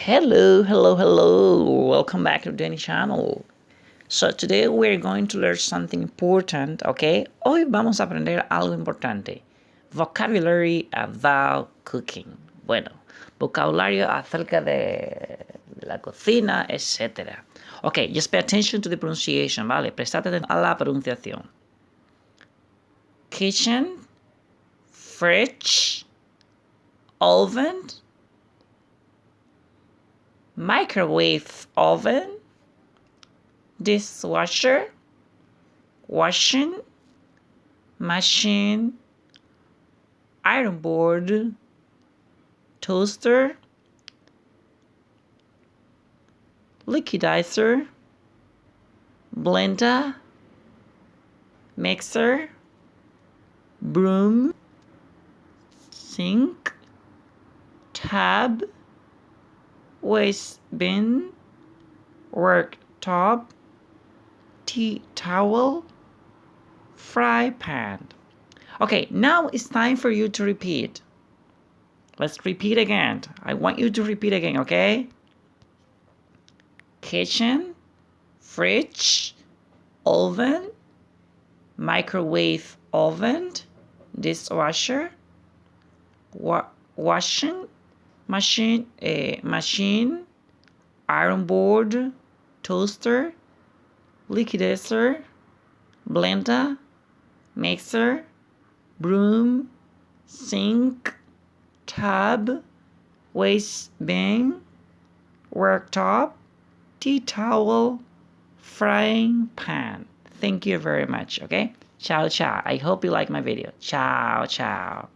Hello. Welcome back to Danny channel. So today we're going to learn something important, okay? Hoy vamos a aprender algo importante. Vocabulary about cooking. Bueno, vocabulario acerca de la cocina, etc. Okay, just pay attention to the pronunciation, ¿vale? Prestate atención a la pronunciación. Kitchen, fridge, oven, microwave oven, dishwasher, washing machine, iron board, toaster, liquidizer, blender, mixer, broom, sink, tub, waste bin, worktop, tea towel, fry pan. Okay, now it's time for you to repeat. Let's repeat again. I want you to repeat again, okay? Kitchen, fridge, oven, microwave oven, dishwasher, washing machine, iron board, toaster, liquidizer, blender, mixer, broom, sink, tub, waste bin, worktop, tea towel, frying pan. Thank you very much, okay? Ciao. I hope you like my video. Ciao.